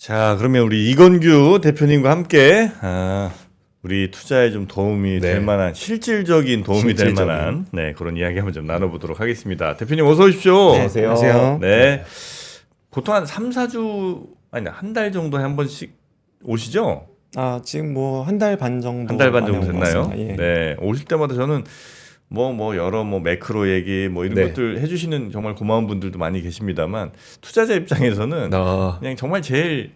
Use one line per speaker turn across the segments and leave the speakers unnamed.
자, 그러면 우리 이건규 대표님과 함께 우리 투자에 좀 도움이 될 만한 실질적인 도움이 될 만한 그런 이야기 한번 좀 나눠보도록 하겠습니다. 대표님 어서 오십시오.
네, 안녕하세요.
네. 보통 한 3, 4주 아니 한 달 정도에 한 번씩 오시죠?
지금 뭐 한 달 반 정도
한 달 반 정도
만에 온 것
됐나요?
같습니다. 예.
네. 오실 때마다 저는 여러 매크로 얘기 이런 것들 해주시는 정말 고마운 분들도 많이 계십니다만 투자자 입장에서는 그냥 정말 제일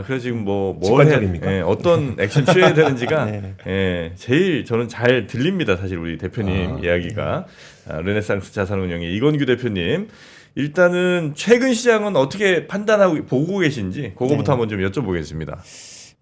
그래서 지금
직관적입니까?
어떤 액션 취해야 되는지가
네.
제일 저는 잘 들립니다. 사실 우리 대표님 이야기가 르네상스 자산운용의 이건규 대표님 일단은 최근 시장은 어떻게 판단하고 보고 계신지 그거부터 한번 좀 여쭤보겠습니다.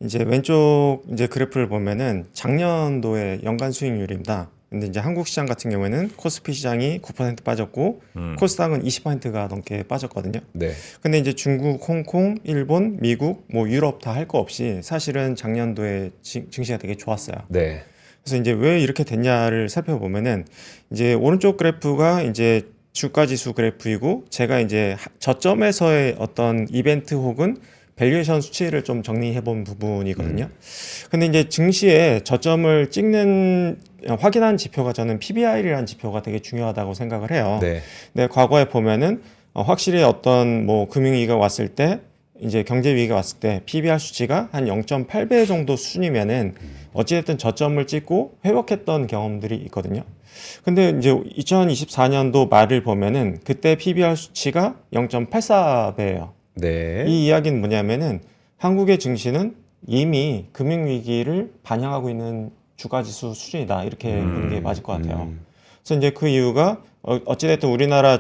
이제 왼쪽 이제 그래프를 보면은 작년도의 연간 수익률입니다. 근데 이제 한국 시장 같은 경우에는 코스피 시장이 9% 빠졌고 코스닥은 20%가 넘게 빠졌거든요.
네.
근데 이제 중국, 홍콩, 일본, 미국, 뭐 유럽 다 할 거 없이 사실은 작년도에 증시가 되게 좋았어요.
네.
그래서 이제 왜 이렇게 됐냐를 살펴보면은 이제 오른쪽 그래프가 이제 주가 지수 그래프이고 제가 이제 저점에서의 어떤 이벤트 혹은 밸류에이션 수치를 좀 정리해 본 부분이거든요. 근데 이제 증시에 저점을 찍는 확인한 지표가 저는 PBR이라는 지표가 되게 중요하다고 생각을 해요.
네.
근데 과거에 보면은 확실히 어떤 뭐 금융위기가 왔을 때 이제 경제 위기가 왔을 때 PBR 수치가 한 0.8배 정도 수준이면은 어찌됐든 저점을 찍고 회복했던 경험들이 있거든요. 근데 이제 2024년도 말을 보면은 그때 PBR 수치가 0.84배예요.
네.
이 이야기는 뭐냐면은 한국의 증시는 이미 금융위기를 반영하고 있는 주가지수 수준이다. 이렇게 보는 게 맞을 것 같아요. 그래서 이제 그 이유가 어찌됐든 우리나라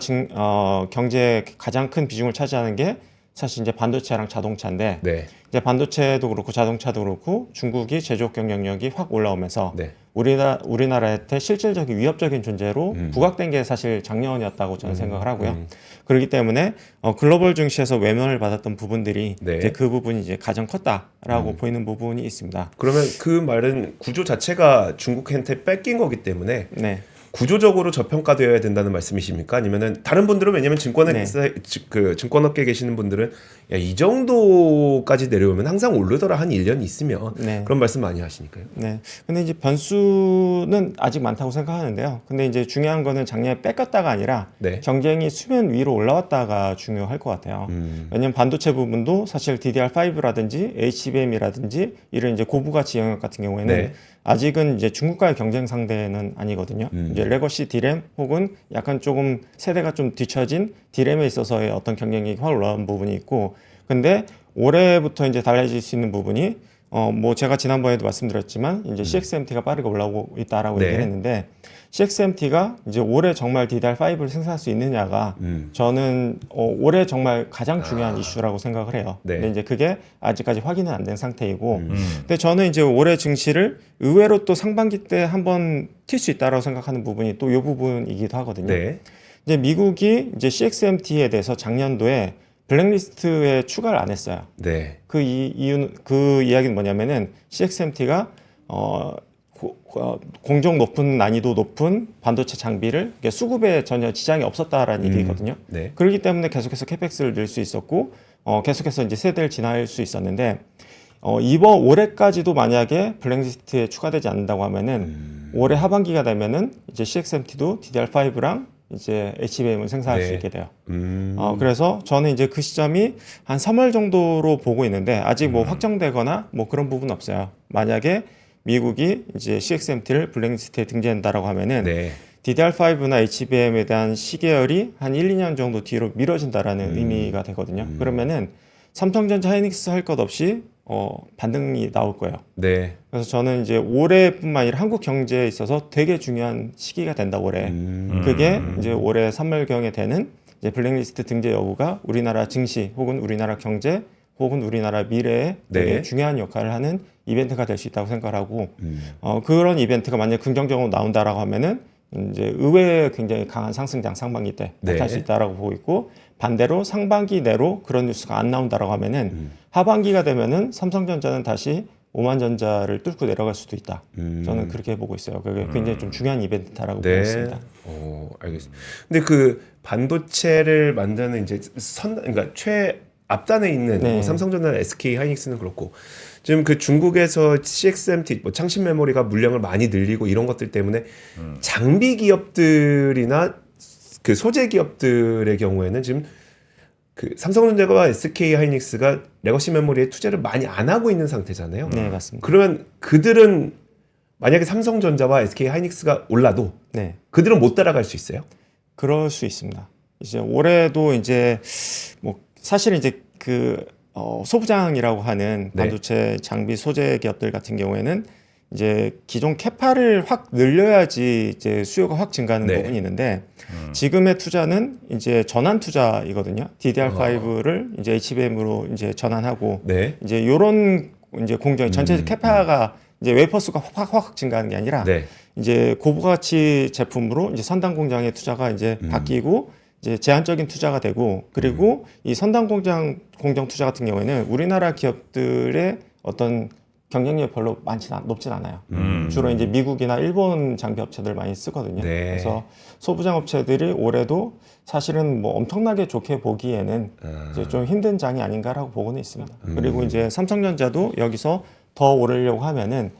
경제의 가장 큰 비중을 차지하는 게 사실 이제 반도체랑 자동차인데
네.
이제 반도체도 그렇고 자동차도 그렇고 중국이 제조업 경쟁력이 확 올라오면서
네.
우리나라한테 실질적인 위협적인 존재로 부각된 게 사실 작년이었다고 저는 생각을 하고요. 그렇기 때문에 글로벌 증시에서 외면을 받았던 부분들이 이제 그 부분이 이제 가장 컸다라고 보이는 부분이 있습니다.
그러면 그 말은 구조 자체가 중국한테 뺏긴 거기 때문에
네.
구조적으로 저평가되어야 된다는 말씀이십니까? 아니면은 다른 분들은 왜냐면 증권업계에 계시는 분들은 야, 이 정도까지 내려오면 항상 오르더라 한 1년 있으면 그런 말씀 많이 하시니까요.
네. 근데 이제 변수는 아직 많다고 생각하는데요. 근데 이제 중요한 거는 작년에 뺏겼다가 아니라 경쟁이 수면 위로 올라왔다가 중요할 것 같아요. 왜냐면 반도체 부분도 사실 DDR5라든지 HBM이라든지 이런 이제 고부가치 영역 같은 경우에는 아직은 이제 중국과의 경쟁 상대는 아니거든요. 이제 레거시 D램 혹은 약간 조금 세대가 좀 뒤처진 D램에 있어서의 어떤 경쟁력이 확 올라온 부분이 있고, 근데 올해부터 이제 달라질 수 있는 부분이 뭐 제가 지난번에도 말씀드렸지만 이제 CXMT가 빠르게 올라오고 있다라고 얘기를 했는데 CXMT가 이제 올해 정말 DDR5를 생산할 수 있느냐가 저는 올해 정말 가장 중요한 이슈라고 생각을 해요. 근데 이제 그게 아직까지 확인은 안 된 상태이고, 근데 저는 이제 올해 증시를 의외로 또 상반기 때 한번 튈 수 있다라고 생각하는 부분이 또 이 부분이기도 하거든요. 이제 미국이 이제 CXMT에 대해서 작년도에 블랙리스트에 추가를 안 했어요. 그 이야기는 뭐냐면은 CXMT가 공정 높은 난이도 높은 반도체 장비를 수급에 전혀 지장이 없었다라는 얘기거든요. 그렇기 때문에 계속해서 캐펙스를 늘 수 있었고 계속해서 이제 세대를 지날 수 있었는데 올해까지도 만약에 블랙리스트에 추가되지 않는다고 하면은 올해 하반기가 되면은 이제 CXMT도 DDR5랑 이제 HBM을 생산할 수 있게 돼요. 그래서 저는 이제 그 시점이 한 3월 정도로 보고 있는데 아직 뭐 확정되거나 뭐 그런 부분은 없어요. 만약에 미국이 이제 CXMT를 블랙리스트에 등재한다라고 하면은 DDR5나 HBM에 대한 시계열이 한 1, 2년 정도 뒤로 미뤄진다라는 의미가 되거든요. 그러면은 삼성전자 하이닉스 할 것 없이 반등이 나올 거예요. 그래서 저는 이제 올해뿐만 아니라 한국 경제에 있어서 되게 중요한 시기가 된다 올해. 그게 이제 올해 3월경에 되는 이제 블랙리스트 등재 여부가 우리나라 증시 혹은 우리나라 경제 혹은 우리나라 미래에 되게 중요한 역할을 하는 이벤트가 될 수 있다고 생각하고 그런 이벤트가 만약 긍정적으로 나온다라고 하면은 이제 의외에 굉장히 강한 상승장 상반기 때 나타날 수 있다라고 보고 있고, 반대로 상반기 내로 그런 뉴스가 안 나온다라고 하면은 하반기가 되면은 삼성전자는 다시 오만전자를 뚫고 내려갈 수도 있다. 저는 그렇게 보고 있어요. 그게 굉장히 좀 중요한 이벤트다라고 보고 있습니다.
알겠습니다. 근데 그 반도체를 만드는 이제 그러니까 앞단에 있는
네.
뭐 삼성전자나 SK 하이닉스는 그렇고 지금 그 중국에서 CXMT 뭐 창신 메모리가 물량을 많이 늘리고 이런 것들 때문에 장비 기업들이나 그 소재 기업들의 경우에는 지금 그 삼성전자와 SK 하이닉스가 레거시 메모리에 투자를 많이 안 하고 있는 상태잖아요.
네, 맞습니다.
그러면 그들은 만약에 삼성전자와 SK 하이닉스가 올라도
네.
그들은 못 따라갈 수 있어요?
그럴 수 있습니다. 이제 올해도 이제 뭐 사실 이제 그 소부장이라고 하는
네.
반도체 장비 소재 기업들 같은 경우에는 이제 기존 캐파를 확 늘려야지 이제 수요가 확 증가하는
네.
부분이 있는데 지금의 투자는 이제 전환 투자이거든요. DDR5를 이제 HBM으로 이제 전환하고
네.
이제 요런 이제 공정이 전체 캐파가 이제 웨이퍼 수가 확 증가하는 게 아니라
네.
이제 고부가치 제품으로 이제 선단 공장의 투자가 이제 바뀌고 이제 제한적인 투자가 되고 그리고 이 선단 공정 투자 같은 경우에는 우리나라 기업들의 어떤 경쟁력이 별로 높진 않아요. 주로 이제 미국이나 일본 장비 업체들 많이 쓰거든요.
네.
그래서 소부장 업체들이 올해도 사실은 뭐 엄청나게 좋게 보기에는 이제 좀 힘든 장이 아닌가라고 보고는 있습니다. 그리고 이제 삼성전자도 여기서 더 오르려고 하면은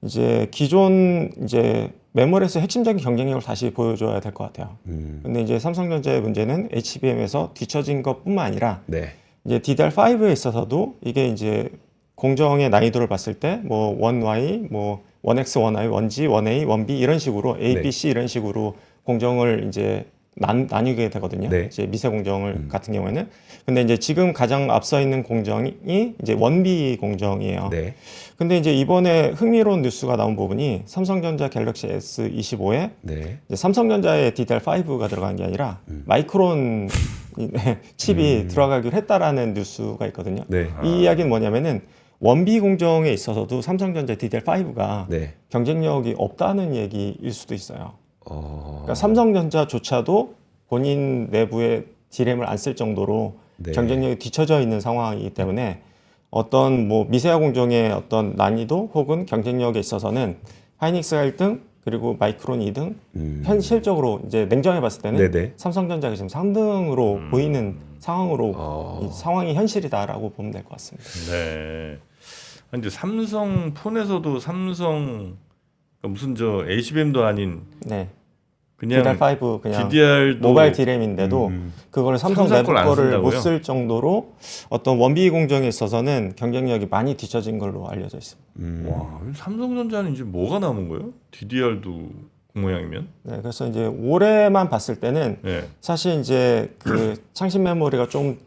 이제 기존 이제 메모리에서 핵심적인 경쟁력을 다시 보여줘야 될 것 같아요. 근데 이제 삼성전자의 문제는 HBM에서 뒤처진 것뿐만 아니라
네.
이제 DDR5에 있어서도 이게 이제 공정의 난이도를 봤을 때 뭐 1Y, 뭐 1X, 1Y, 1G, 1A, 1B 이런 식으로 A, B, C 이런 식으로 공정을 이제 나뉘게 되거든요.
네.
이제 미세 공정을 같은 경우에는. 근데 이제 지금 가장 앞서 있는 공정이 이제 1B 공정이에요.
네.
근데 이제 이번에 흥미로운 뉴스가 나온 부분이 삼성전자 갤럭시 S25에
네.
이제 삼성전자의 DDR5가 들어간 게 아니라 마이크론 칩이 들어가기로 했다라는 뉴스가 있거든요.
네.
이 이야기는 뭐냐면은 원비 공정에 있어서도 삼성전자 DDR5가
네.
경쟁력이 없다는 얘기일 수도 있어요. 그러니까 삼성전자조차도 본인 내부에 D램을 안 쓸 정도로
네.
경쟁력이 뒤처져 있는 상황이기 때문에 어떤 뭐 미세화 공정의 어떤 난이도 혹은 경쟁력에 있어서는 하이닉스가 1등 그리고 마이크론이 2등 현실적으로 이제 냉정해 봤을 때는
네네.
삼성전자가 지금 3등으로 보이는 상황으로 이 상황이 현실이다라고 보면 될 것 같습니다.
네. 아니, 근데 삼성 폰에서도 삼성 그러니까 무슨 저 HBM도 아닌
네.
그냥
DDR5 그냥
DDR도
모바일 D램인데도 그거를 삼성
삼성
내부
걸 안
거를
쓴다고요?
못 쓸 정도로 어떤 원비 공정에 있어서는 경쟁력이 많이 뒤처진 걸로 알려져 있습니다.
와, 삼성전자는 이제 뭐가 남은 거예요? DDR도 그 모양이면?
네, 그래서 이제 올해만 봤을 때는
네.
사실 이제 그 창신 메모리가 좀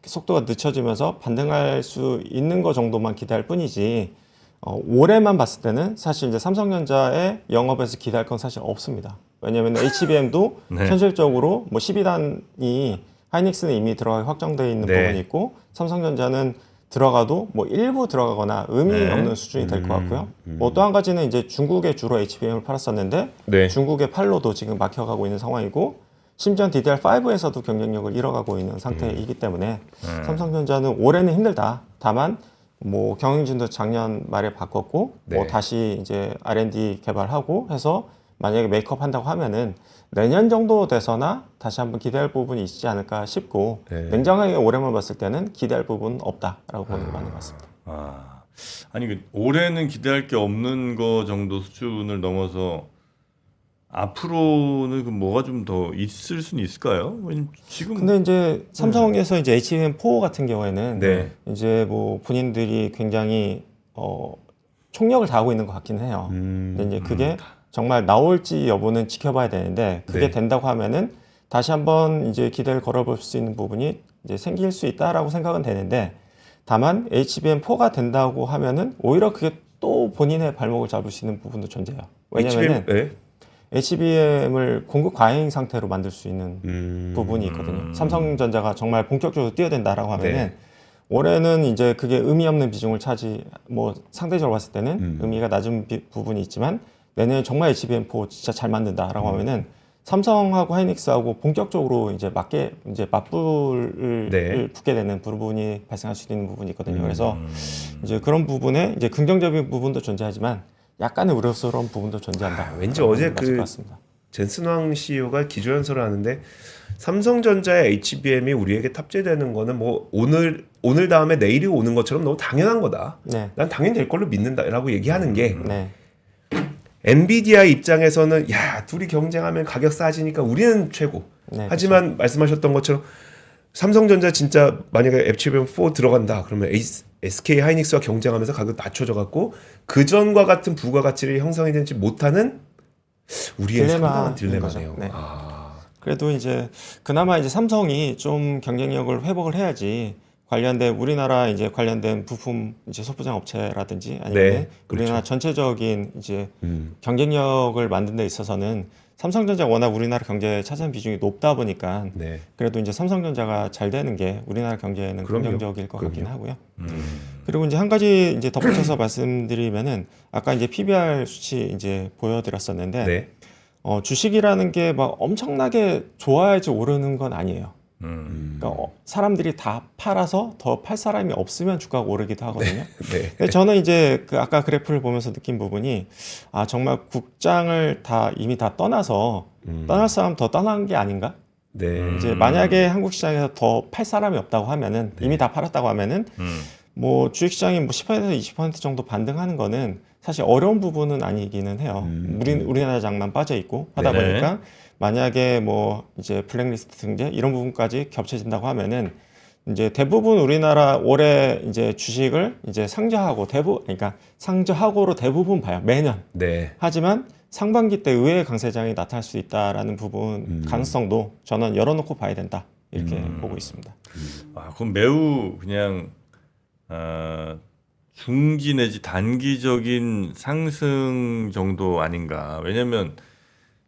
속도가 늦춰지면서 반등할 수 있는 거 정도만 기대할 뿐이지 올해만 봤을 때는 사실 이제 삼성전자의 영업에서 기대할 건 사실 없습니다. 왜냐하면 HBM도
네.
현실적으로 뭐 12단이 하이닉스는 이미 들어가기 확정되어 있는
네.
부분이 있고 삼성전자는 들어가도 뭐 일부 들어가거나 의미
네.
없는 수준이 될 것 같고요. 뭐 또 한 가지는 이제 중국에 주로 HBM을 팔았었는데
네.
중국의 팔로도 지금 막혀가고 있는 상황이고 심지어 DDR5에서도 경쟁력을 잃어가고 있는 상태이기 때문에 삼성전자는 올해는 힘들다. 다만 뭐 경영진도 작년 말에 바꿨고
네.
뭐 다시 이제 R&D 개발하고 해서 만약에 메이크업 한다고 하면은 내년 정도 돼서나 다시 한번 기대할 부분이 있지 않을까 싶고
네.
냉정하게 올해만 봤을 때는 기대할 부분은 없다라고 보는 게 맞는 것 같습니다.
아, 아니 그 올해는 기대할 게 없는 거 정도 수준을 넘어서 앞으로는 그 뭐가 좀 더 있을 수는 있을까요? 왜냐면 지금
근데 이제 삼성에서 이제 HBM4 같은 경우에는
네.
이제 뭐 본인들이 굉장히 총력을 다하고 있는 것 같긴 해요. 근데 이제 그게 정말 나올지 여부는 지켜봐야 되는데 그게
네.
된다고 하면은 다시 한번 이제 기대를 걸어볼 수 있는 부분이 이제 생길 수 있다라고 생각은 되는데 다만 HBM4가 된다고 하면은 오히려 그게 또 본인의 발목을 잡을 수 있는 부분도 존재해요. 왜냐면은
네.
HBM을 공급 과잉 상태로 만들 수 있는 부분이 있거든요. 삼성전자가 정말 본격적으로 뛰어든다라고 하면은
네.
올해는 이제 그게 의미 없는 비중을 뭐 상대적으로 봤을 때는 의미가 낮은 부분이 있지만 내년에 정말 HBM4 진짜 잘 만든다라고 하면은 삼성하고 하이닉스하고 본격적으로 이제 맞불을
네.
붙게 되는 부분이 발생할 수 있는 부분이 있거든요. 그래서 이제 그런 부분에 이제 긍정적인 부분도 존재하지만 약간의 우려스러운 부분도 존재한다.
왠지 어제
맞을 것 같습니다.
젠슨왕 CEO가 기조연설을 하는데 삼성전자의 HBM이 우리에게 탑재되는 거는 뭐 오늘 다음에 내일이 오는 것처럼 너무 당연한 거다.
네.
난 당연히 될 걸로 믿는다라고 얘기하는 게
네.
엔비디아 입장에서는 야 둘이 경쟁하면 가격 싸지니까 우리는 최고.
네,
하지만
그렇죠.
말씀하셨던 것처럼 삼성전자 진짜 만약에 HBM4 들어간다 그러면 SK 하이닉스와 경쟁하면서 가격 낮춰져 갖고 그 전과 같은 부가가치를 형성이 되지 못하는 우리의 상당한 딜레마네요.
네. 그래도 이제 그나마 이제 삼성이 좀 경쟁력을 회복을 해야지 관련된 우리나라 이제 관련된 부품 이제 소부장 업체라든지 아니면
네, 그렇죠.
우리나라 전체적인 이제 경쟁력을 만든 데 있어서는 삼성전자 워낙 우리나라 경제에 차지하는 비중이 높다 보니까
네.
그래도 이제 삼성전자가 잘 되는 게 우리나라 경제에는 긍정적일 것 같긴 하고요. 그리고 이제 한 가지 이제 덧붙여서 말씀드리면은 아까 이제 PBR 수치 이제 보여드렸었는데
네.
주식이라는 게 막 엄청나게 좋아야지 오르는 건 아니에요. 그러니까 사람들이 다 팔아서 더 팔 사람이 없으면 주가가 오르기도 하거든요.
네.
근데 저는 이제 그 아까 그래프를 보면서 느낀 부분이 아 정말 국장을 다 이미 다 떠나서 떠날 사람 더 떠난 게 아닌가?
네.
이제 만약에 한국 시장에서 더 팔 사람이 없다고 하면은 이미 다 팔았다고 하면은 뭐 주식 시장이 뭐 10%에서 20% 정도 반등하는 거는 사실 어려운 부분은 아니기는 해요. 우리나라장만 빠져 있고 하다
네.
보니까 만약에 뭐 이제 블랙리스트 등재 이런 부분까지 겹쳐진다고 하면은 이제 대부분 우리나라 올해 이제 주식을 이제 상저하고 그러니까 상저하고로 대부분 봐요. 매년.
네.
하지만 상반기 때 의외의 강세장이 나타날 수 있다라는 부분 가능성도 저는 열어놓고 봐야 된다 이렇게 보고 있습니다.
아, 그럼 매우 그냥 중기 내지 단기적인 상승 정도 아닌가. 왜냐면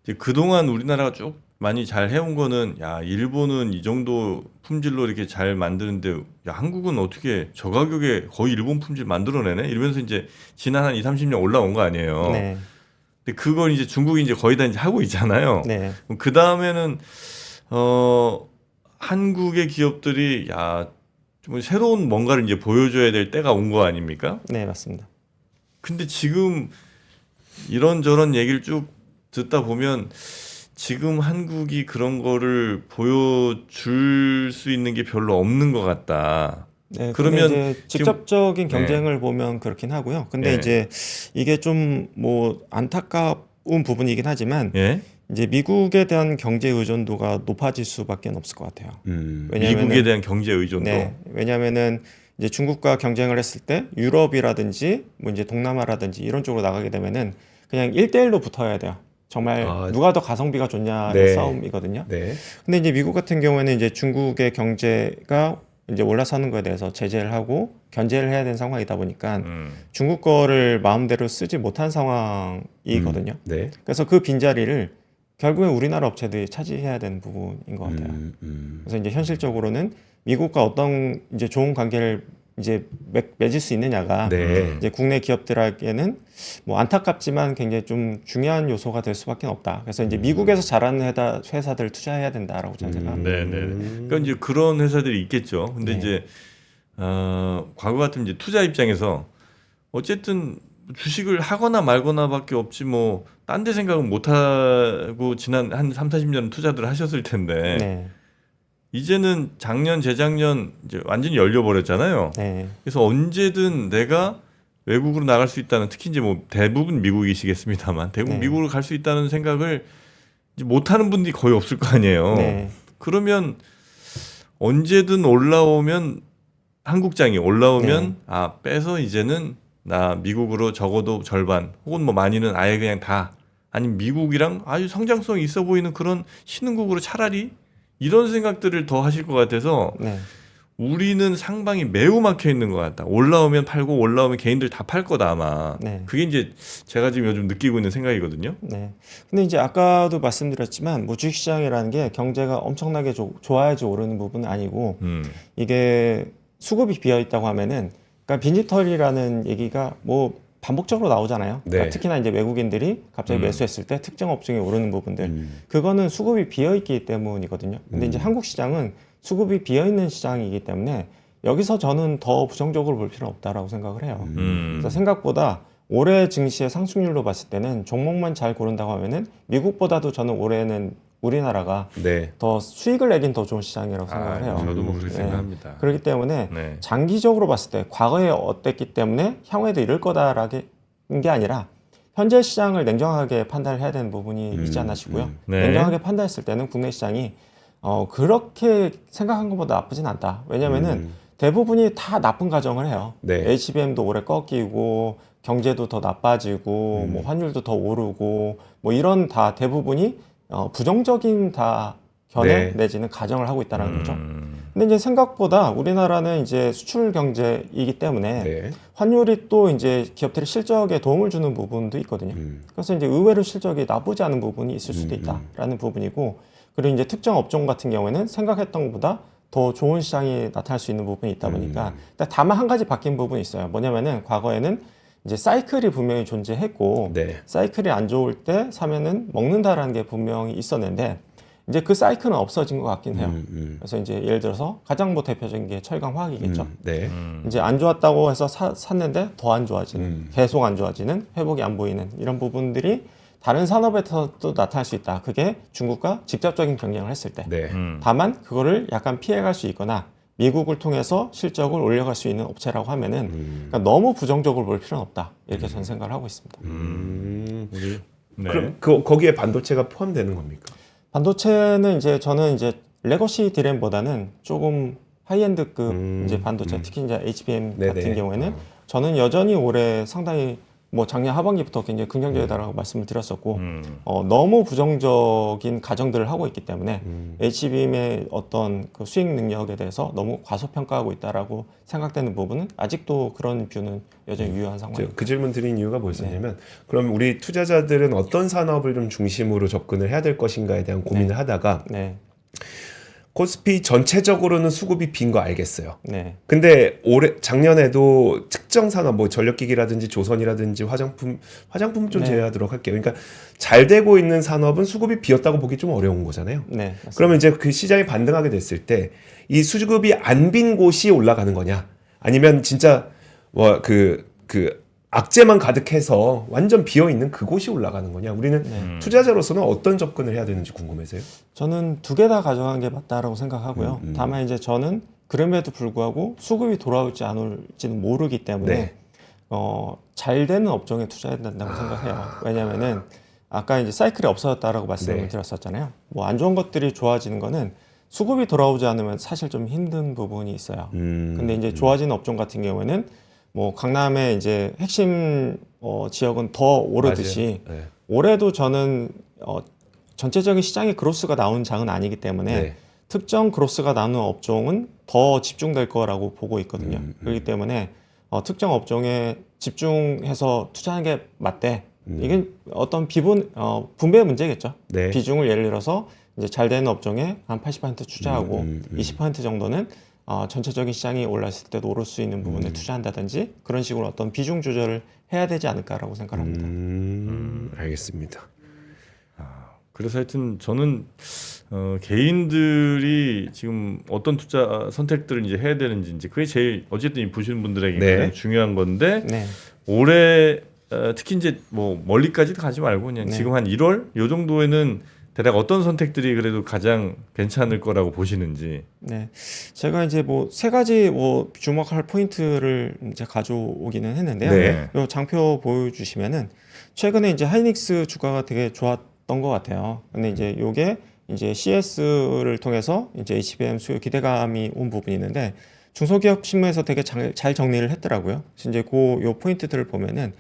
이제 그동안 우리나라가 쭉 많이 잘 해온 거는 야 일본은 이 정도 품질로 이렇게 잘 만드는데 야 한국은 어떻게 저 가격에 거의 일본 품질 만들어내네 이러면서 이제 지난 한 20-30년 올라온 거 아니에요.
네.
근데 그걸 이제 중국이 이제 거의 다 이제 하고 있잖아요.
네.
그 다음에는 한국의 기업들이 야 좀 새로운 뭔가를 이제 보여줘야 될 때가 온 거 아닙니까?
네, 맞습니다.
근데 지금 이런저런 얘기를 쭉 듣다 보면 지금 한국이 그런 거를 보여줄 수 있는 게 별로 없는 것 같다.
네,
그러면
근데 이제 직접적인 경쟁을 보면 그렇긴 하고요. 근데
네.
이제 이게 좀 뭐 안타까운 부분이긴 하지만
예?
이제 미국에 대한 경제 의존도가 높아질 수밖에 없을 것 같아요.
미국에 대한 경제 의존도.
네, 왜냐하면은 이제 중국과 경쟁을 했을 때 유럽이라든지 뭐 이제 동남아라든지 이런 쪽으로 나가게 되면은 그냥 1대1로 붙어야 돼요. 정말 누가 더 가성비가 좋냐의
네.
싸움이거든요.
네.
근데 이제 미국 같은 경우에는 이제 중국의 경제가 이제 올라서는 거에 대해서 제재를 하고 견제를 해야 되는 상황이다 보니까 중국 거를 마음대로 쓰지 못한 상황이거든요.
네.
그래서 그 빈자리를 결국엔 우리나라 업체들이 차지해야 되는 부분인 것 같아요. 그래서 이제 현실적으로는 미국과 어떤 이제 좋은 관계를 이제 맺을 수 있느냐가
네.
이제 국내 기업들에게는 뭐 안타깝지만 굉장히 좀 중요한 요소가 될 수밖에 없다. 그래서 이제 미국에서 잘하는 회사들 투자해야 된다라고 저는 생각합니다.
네네. 그러니까 이제 그런 회사들이 있겠죠. 근데
네.
이제 과거 같은 이제 투자 입장에서 어쨌든 주식을 하거나 말거나밖에 없지 뭐 딴 데 생각은 못 하고 지난 한 30-40년 투자들 하셨을 텐데
네.
이제는 작년 재작년 이제 완전히 열려 버렸잖아요.
네.
그래서 언제든 내가 외국으로 나갈 수 있다는 특히 이제 뭐 대부분 미국이시겠습니다만 대부분
네.
미국으로 갈 수 있다는 생각을 이제 못 하는 분들이 거의 없을 거 아니에요.
네.
그러면 언제든 올라오면 한국장이 올라오면
네.
아 빼서 이제는 나 미국으로 적어도 절반 혹은 뭐 많이는 아예 그냥 다 아니면 미국이랑 아주 성장성이 있어 보이는 그런 신흥국으로 차라리 이런 생각들을 더 하실 것 같아서
네.
우리는 상방이 매우 막혀 있는 것 같다. 올라오면 팔고 올라오면 개인들 다 팔 거다 아마.
네.
그게 이제 제가 지금 요즘 느끼고 있는 생각이거든요.
네. 근데 이제 아까도 말씀드렸지만 뭐 주식시장이라는 게 경제가 엄청나게 좋아야지 오르는 부분은 아니고 이게 수급이 비어 있다고 하면은 그러니까 빈집털이라는 얘기가 뭐 반복적으로 나오잖아요. 그러니까
네.
특히나 이제 외국인들이 갑자기 매수했을 때 특정 업종에 오르는 부분들 그거는 수급이 비어 있기 때문이거든요. 근데 이제 한국 시장은 수급이 비어 있는 시장이기 때문에 여기서 저는 더 부정적으로 볼 필요는 없다라고 생각을 해요. 그래서 생각보다 올해 증시의 상승률로 봤을 때는 종목만 잘 고른다고 하면은 미국보다도 저는 올해는 우리나라가
네.
더 수익을 내긴 더 좋은 시장이라고 생각을 해요.
저도 뭐 그렇게 생각합니다.
그렇기 때문에
네.
장기적으로 봤을 때 과거에 어땠기 때문에 향후에도 이럴 거다라는 게 아니라 현재 시장을 냉정하게 판단을 해야 되는 부분이 있지 않나 싶고요.
네.
냉정하게 판단했을 때는 국내 시장이 그렇게 생각한 것보다 나쁘진 않다. 왜냐면은 대부분이 다 나쁜 가정을 해요.
네.
HBM도 올해 꺾이고 경제도 더 나빠지고 뭐 환율도 더 오르고 뭐 이런 다 대부분이 부정적인 다 견해
네.
내지는 가정을 하고 있다는 거죠. 근데 이제 생각보다 우리나라는 이제 수출 경제이기 때문에
네.
환율이 또 이제 기업들의 실적에 도움을 주는 부분도 있거든요. 그래서 이제 의외로 실적이 나쁘지 않은 부분이 있을 수도 있다라는 부분이고, 그리고 이제 특정 업종 같은 경우에는 생각했던 것보다 더 좋은 시장이 나타날 수 있는 부분이 있다 보니까 다만 한 가지 바뀐 부분이 있어요. 뭐냐면은 과거에는 이제 사이클이 분명히 존재했고
네.
사이클이 안 좋을 때 사면은 먹는다라는 게 분명히 있었는데 이제 그 사이클은 없어진 것 같긴 해요. 그래서 이제 예를 들어서 가장 뭐 대표적인 게 철강 화학이겠죠.
네.
이제 안 좋았다고 해서 샀는데 더 안 좋아지는, 계속 안 좋아지는, 회복이 안 보이는 이런 부분들이 다른 산업에서도 나타날 수 있다. 그게 중국과 직접적인 경쟁을 했을 때.
네.
다만 그거를 약간 피해갈 수 있거나 미국을 통해서 실적을 올려갈 수 있는 업체라고 하면은 그러니까 너무 부정적으로 볼 필요는 없다. 이렇게 저는 생각을 하고 있습니다.
네.
그럼 거기에 반도체가 포함되는 겁니까?
반도체는 이제 저는 이제 레거시 디램보다는 조금 하이엔드급 이제 반도체, 특히 이제 HBM
네네.
같은 경우에는 저는 여전히 올해 상당히 뭐 작년 하반기부터 굉장히 긍정적이다라고 말씀을 드렸었고 너무 부정적인 가정들을 하고 있기 때문에 HBM의 어떤 그 수익 능력에 대해서 너무 과소평가하고 있다라고 생각되는 부분은 아직도 그런 뷰는 여전히 유효한 상황입니다.
그 질문 드린 이유가 뭐였냐면 그럼 우리 투자자들은 어떤 산업을 좀 중심으로 접근을 해야 될 것인가에 대한 고민을 하다가
네,
코스피 전체적으로는 수급이 빈 거 알겠어요.
네,
근데 작년에도 특정 산업 뭐 전력기기라든지 조선이라든지 화장품 좀
네.
제외하도록 할게요. 그러니까 잘 되고 있는 산업은 수급이 비었다고 보기 좀 어려운 거잖아요.
네. 맞습니다.
그러면 이제 그 시장이 반등하게 됐을 때 이 수급이 안 빈 곳이 올라가는 거냐? 아니면 진짜 뭐 그 악재만 가득해서 완전 비어 있는 그곳이 올라가는 거냐? 우리는 투자자로서는 어떤 접근을 해야 되는지 궁금해서요.
저는 두 개 다 가져간 게 맞다라고 생각하고요. 다만 이제 저는 그럼에도 불구하고 수급이 돌아올지 안 올지는 모르기 때문에
네.
잘 되는 업종에 투자해야 된다고 생각해요. 왜냐면은 아까 이제 사이클이 없어졌다라고 말씀을
네.
드렸었잖아요. 뭐 안 좋은 것들이 좋아지는 거는 수급이 돌아오지 않으면 사실 좀 힘든 부분이 있어요. 근데 이제 좋아지는 업종 같은 경우에는 뭐 강남의 이제 핵심 지역은 더 오르듯이
맞아요. 네.
올해도 저는 전체적인 시장의 그로스가 나온 장은 아니기 때문에
네.
특정 그로스가 나오는 업종은 더 집중될 거라고 보고 있거든요. 그렇기 때문에 특정 업종에 집중해서 투자하는 게 맞대. 이게 어떤 분배 문제겠죠.
네.
비중을 예를 들어서 이제 잘 되는 업종에 한 80% 투자하고 20% 정도는 전체적인 시장이 올랐을 때도 오를 수 있는 부분에 투자한다든지 그런 식으로 어떤 비중 조절을 해야 되지 않을까라고 생각합니다.
알겠습니다.
그래서 하여튼 저는 개인들이 지금 어떤 투자 선택들을 이제 해야 되는지 이제 그게 제일 어쨌든 이 보시는 분들에게
네.
가장 중요한 건데
네.
올해 특히 이제 뭐 멀리까지도 가지 말고 그냥
네.
지금 한 1월 요 정도에는 대략 어떤 선택들이 그래도 가장 괜찮을 거라고 보시는지.
네, 제가 이제 뭐 세 가지 뭐 주목할 포인트를 이제 가져오기는 했는데요.
네.
요 장표 보여주시면은 최근에 이제 하이닉스 주가가 되게 좋았던 것 같아요. 근데 이제 요게 이제 CS를 통해서 이제 HBM 수요 기대감이 온 부분이 있는데 중소기업 신문에서 되게 잘 정리를 했더라고요. 그래서 이제 요 포인트들을 보면은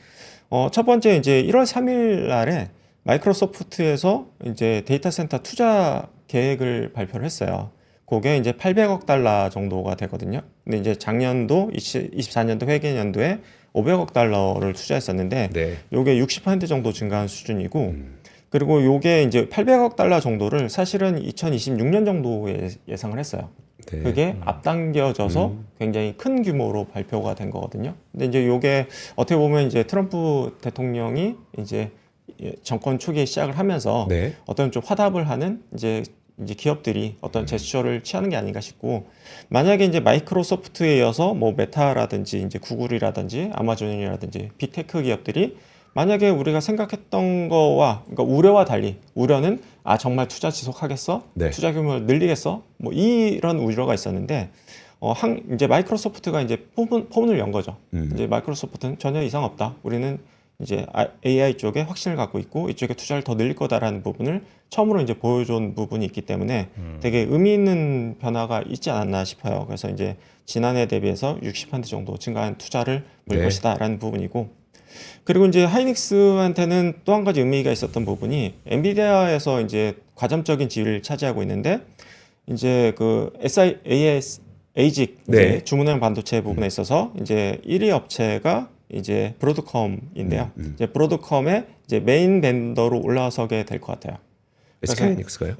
첫 번째 이제 1월 3일 날에 마이크로소프트에서 이제 데이터 센터 투자 계획을 발표를 했어요. 그게 이제 800억 달러 정도가 되거든요. 근데 이제 작년도 24년도 회계연도에 500억 달러를 투자했었는데
네.
요게 60% 정도 증가한 수준이고 그리고 요게 이제 800억 달러 정도를 사실은 2026년 정도에 예상을 했어요.
네.
그게 앞당겨져서 굉장히 큰 규모로 발표가 된 거거든요. 근데 이제 요게 어떻게 보면 이제 트럼프 대통령이 이제 정권 초기에 시작을 하면서
네.
어떤 좀 화답을 하는 이제 이제 기업들이 어떤 제스처를 취하는 게 아닌가 싶고, 만약에 이제 마이크로소프트에 이어서 뭐 메타라든지 이제 구글이라든지 아마존이라든지 빅테크 기업들이 만약에 우리가 생각했던 거와, 그러니까 우려와 달리, 우려는 정말 투자 지속하겠어?
네.
투자 규모를 늘리겠어? 뭐 이런 우려가 있었는데, 이제 마이크로소프트가 이제 포문을 연 거죠. 이제 마이크로소프트는 전혀 이상 없다. 우리는 이제 AI 쪽에 확신을 갖고 있고 이쪽에 투자를 더 늘릴 거다라는 부분을 처음으로 이제 보여준 부분이 있기 때문에 되게 의미 있는 변화가 있지 않았나 싶어요. 그래서 이제 지난해 대비해서 60% 정도 증가한 투자를 볼 것이다라는 부분이고, 그리고 이제 하이닉스한테는 또 한 가지 의미가 있었던 부분이 엔비디아에서 이제 과점적인 지위를 차지하고 있는데, 이제 그 ASIC 이제 주문형 반도체 부분에 있어서 이제 1위 업체가 이제 브로드컴인데요. 이제 브로드컴의 이제 메인 벤더로 올라서게 될 것 같아요.
SK하이닉스가요?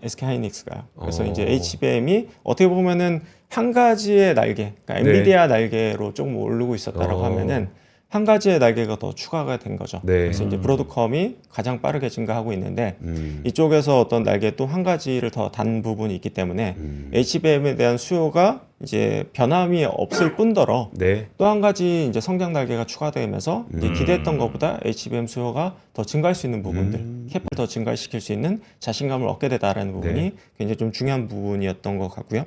SK하이닉스가요. 그래서 이제 HBM이 어떻게 보면은 한 가지의 날개, 그러니까 엔비디아 날개로 조금 오르고 있었다라고 하면은 한 가지의 날개가 더 추가가 된 거죠. 그래서 이제 브로드컴이 가장 빠르게 증가하고 있는데 이쪽에서 어떤 날개 또 한 가지를 더 단 부분이 있기 때문에 HBM에 대한 수요가 이제 변함이 없을 뿐더러 또 한 가지 이제 성장 날개가 추가되면서 이제 기대했던 것보다 HBM 수요가 더 증가할 수 있는 부분들, 캡을 더 증가시킬 수 있는 자신감을 얻게 되다라는 부분이 굉장히 좀 중요한 부분이었던 것 같고요.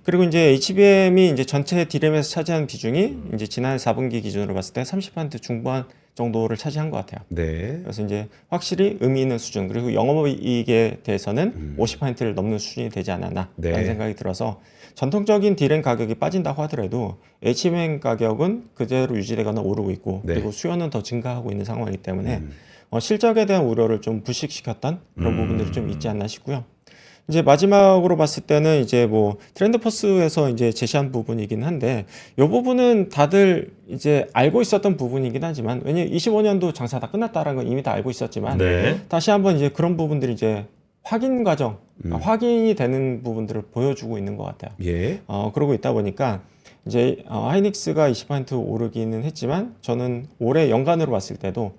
그리고 이제 HBM이 이제 전체 D램에서 차지하는 비중이 이제 지난해 4분기 기준으로 봤을 때 30% 중반 정도를 차지한 것 같아요. 그래서 이제 확실히 의미 있는 수준, 그리고 영업이익에 대해서는 50%를 넘는 수준이 되지 않았나 라는 생각이 들어서, 전통적인 D램 가격이 빠진다고 하더라도 HBM 가격은 그대로 유지되거나 오르고 있고 그리고 수요는 더 증가하고 있는 상황이기 때문에 실적에 대한 우려를 좀 불식시켰던 그런 부분들이 좀 있지 않나 싶고요. 이제 마지막으로 봤을 때는 이제 뭐 트렌드포스에서 이제 제시한 부분이긴 한데, 이 부분은 다들 이제 알고 있었던 부분이긴 하지만, 왜냐면 25년도 장사 다 끝났다라는 건 이미 다 알고 있었지만 다시 한번 이제 그런 부분들이 이제 확인 과정, 확인이 되는 부분들을 보여주고 있는 것 같아요. 그러고 있다 보니까 이제 하이닉스가 20% 오르기는 했지만, 저는 올해 연간으로 봤을 때도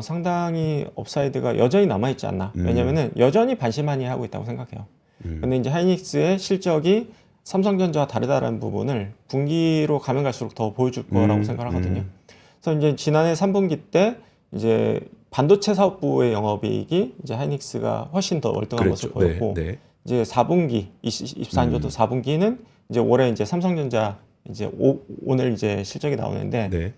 상당히 업사이드가 여전히 남아있지 않나. 왜냐면은 여전히 반신반의 하고 있다고 생각해요. 근데 이제 하이닉스의 실적이 삼성전자와 다르다라는 부분을 분기로 가면 갈수록 더 보여줄 거라고 생각하거든요. 그래서 이제 지난해 3분기 때 이제 반도체 사업부의 영업이익이 이제 하이닉스가 훨씬 더 월등한 모습을 보였고, 이제 4분기 24년도 4분기는 이제 올해 이제 삼성전자 이제 오늘 이제 실적이 나오는데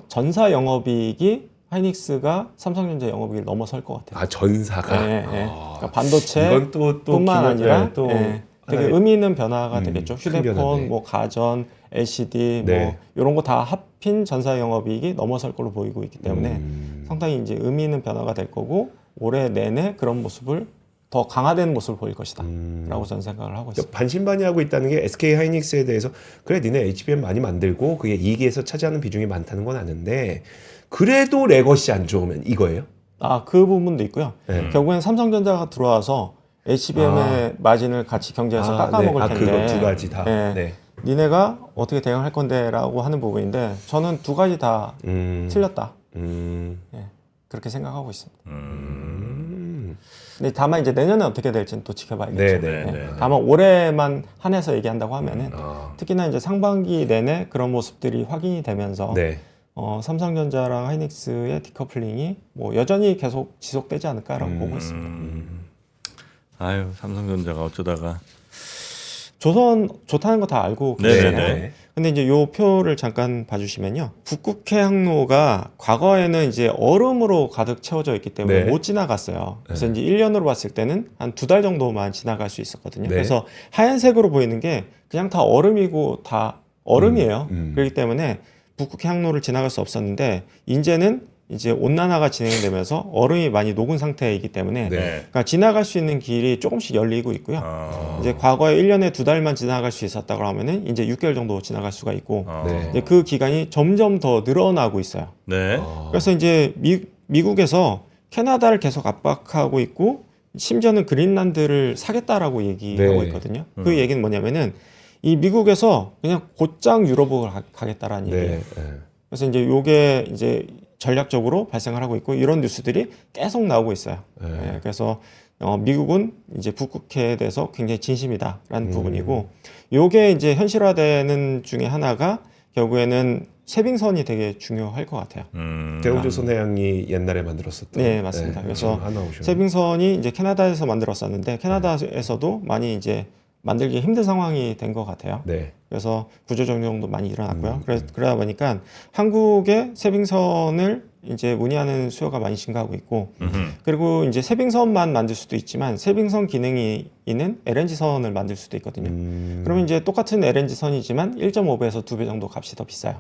전사 영업이익이 하이닉스가 삼성전자 영업이익을 넘어설 것 같아요.
전사가.
그러니까 반도체뿐만 아니라 되게 의미 있는 변화가 되겠죠. 휴대폰, 뭐 가전, LCD, 뭐 이런 거 다 합힌 전사 영업이익이 넘어설 걸로 보이고 있기 때문에 상당히 이제 의미 있는 변화가 될 거고, 올해 내내 그런 모습을 더 강화된 모습을 보일 것이다 라고 저는 생각을 하고 있습니다.
반신반의하고 있다는 게, SK하이닉스에 대해서 그래 니네 HBM 많이 만들고 그게 2기에서 차지하는 비중이 많다는 건 아는데, 그래도 레거시 안 좋으면 이거예요?
그 부분도 있고요. 결국엔 삼성전자가 들어와서 HBM의 마진을 같이 경쟁해서 깎아먹을 텐데,
그거 두 가지 다.
니네가 어떻게 대응할 건데 라고 하는 부분인데, 저는 두 가지 다 틀렸다. 그렇게 생각하고 있습니다. 근데 다만 이제 내년에 어떻게 될지는 또 지켜봐야겠죠. 다만 올해만 한해서 얘기한다고 하면은 특히나 이제 상반기 내내 그런 모습들이 확인이 되면서 삼성전자랑 하이닉스의 디커플링이 뭐 여전히 계속 지속되지 않을까라고 보고 있습니다.
아유, 삼성전자가 어쩌다가
조선 좋다는 거 다 알고 계시잖아요. 근데 이제 요 표를 잠깐 봐주시면요, 북극해 항로가 과거에는 이제 얼음으로 가득 채워져 있기 때문에 못 지나갔어요. 그래서 이제 1년으로 봤을 때는 한 2달 정도만 지나갈 수 있었거든요. 그래서 하얀색으로 보이는 게 그냥 다 얼음이고 다 얼음이에요. 그렇기 때문에 북극해 항로를 지나갈 수 없었는데, 이제는 이제 온난화가 진행되면서 얼음이 많이 녹은 상태이기 때문에 그러니까 지나갈 수 있는 길이 조금씩 열리고 있고요. 이제 과거에 1년에 2달만 지나갈 수 있었다고 하면은 이제 6개월 정도 지나갈 수가 있고, 이제 그 기간이 점점 더 늘어나고 있어요. 그래서 이제 미국에서 캐나다를 계속 압박하고 있고, 심지어는 그린란드를 사겠다라고 얘기하고 있거든요. 그 얘기는 뭐냐면은 이 미국에서 그냥 곧장 유럽으로 가겠다라는 얘기예요. 그래서 이제 요게 이제 전략적으로 발생을 하고 있고, 이런 뉴스들이 계속 나오고 있어요. 그래서 미국은 이제 북극해에 대해서 굉장히 진심이다라는 부분이고, 요게 이제 현실화되는 중에 하나가 결국에는 세빙선이 되게 중요할 것 같아요.
대우조선해양이 옛날에 만들었었던.
네, 맞습니다. 그래서
하나오션.
세빙선이 이제 캐나다에서 만들었었는데 캐나다에서도 많이 이제 만들기 힘든 상황이 된 것 같아요.
네.
그래서 구조조정도 많이 일어났고요. 그러다 보니까 한국의 세빙선을 이제 문의하는 수요가 많이 증가하고 있고, 그리고 이제 세빙선만 만들 수도 있지만 세빙선 기능이 있는 LNG선을 만들 수도 있거든요. 그러면 이제 똑같은 LNG선이지만 1.5배에서 2배 정도 값이 더 비싸요.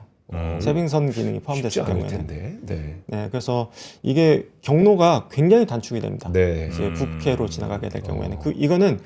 세빙선 기능이 포함됐을
쉽지 않을
경우에는.
텐데.
네, 그래서 이게 경로가 굉장히 단축이 됩니다.
네.
이제 북해로 지나가게 될 경우에는 이거는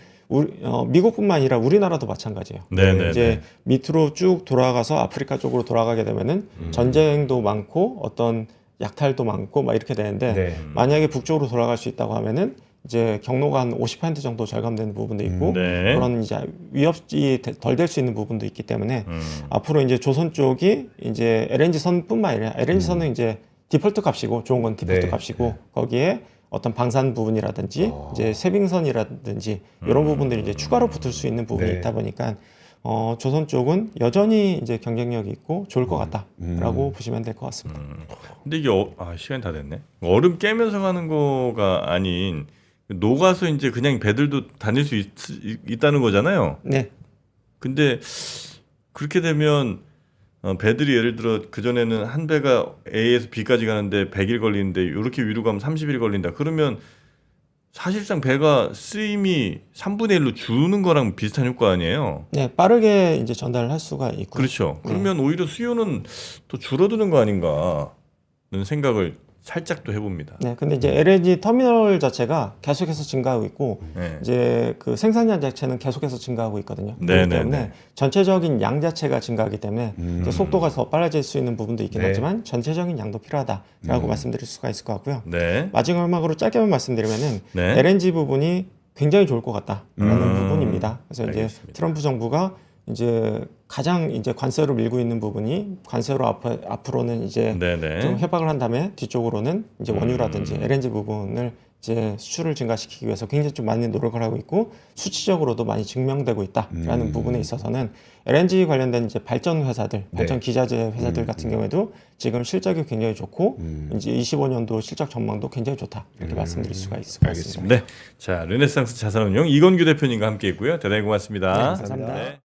미국뿐만 아니라 우리나라도 마찬가지예요.
네네.
이제 밑으로 쭉 돌아가서 아프리카 쪽으로 돌아가게 되면은 전쟁도 많고 어떤 약탈도 많고 막 이렇게 되는데,
네.
만약에 북쪽으로 돌아갈 수 있다고 하면은 이제 경로가 한 50% 정도 절감되는 부분도 있고,
네.
그런 이제 위협이 덜 될 수 있는 부분도 있기 때문에 앞으로 이제 조선 쪽이 이제 LNG 선뿐만 아니라 LNG 선은 이제 디폴트 값이고 좋은 건 디폴트
네.
값이고 거기에 어떤 방산 부분이라든지 이제 세빙선이라든지 이런 부분들이 이제 추가로 붙을 수 있는 부분이
네.
있다 보니까 조선 쪽은 여전히 이제 경쟁력이 있고 좋을 것 같다라고 보시면 될 것 같습니다.
근데 이게 시간이 다 됐네. 얼음 깨면서 가는 거가 아닌 녹아서 이제 그냥 배들도 다닐 수 있다는 거잖아요.
네,
근데 그렇게 되면 배들이 예를 들어 그전에는 한 배가 A에서 B까지 가는데 100일 걸리는데 이렇게 위로 가면 30일 걸린다. 그러면 사실상 배가 쓰임이 3분의 1로 주는 거랑 비슷한 효과 아니에요?
네, 빠르게 이제 전달을 할 수가 있고.
그렇죠. 그러면 오히려 수요는 또 줄어드는 거 아닌가는 생각을 살짝 또 해봅니다.
네, 근데 이제 LNG 터미널 자체가 계속해서 증가하고 있고,
네.
이제 그 생산량 자체는 계속해서 증가하고 있거든요.
네,
그렇기
네,
때문에
네.
전체적인 양 자체가 증가하기 때문에 이제 속도가 더 빨라질 수 있는 부분도 있긴
네.
하지만 전체적인 양도 필요하다라고 말씀드릴 수가 있을 것 같고요.
네.
마지막으로 짧게만 말씀드리면은
네.
LNG 부분이 굉장히 좋을 것 같다라는 부분입니다. 그래서 이제
알겠습니다.
트럼프 정부가 이제 가장 이제 관세로 밀고 있는 부분이 관세로 앞으로는 이제
네네.
좀 협박을 한 다음에 뒤쪽으로는 이제 원유라든지 LNG 부분을 이제 수출을 증가시키기 위해서 굉장히 좀 많은 노력을 하고 있고 수치적으로도 많이 증명되고 있다라는 부분에 있어서는 LNG 관련된 이제 발전 회사들, 발전 기자재 회사들 같은 경우에도 지금 실적이 굉장히 좋고 이제 25년도 실적 전망도 굉장히 좋다 이렇게 말씀드릴 수가 있을 것 같습니다.
네. 자, 르네상스 자산운용 이건규 대표님과 함께했고요. 대단히 고맙습니다.
네, 감사합니다.
네.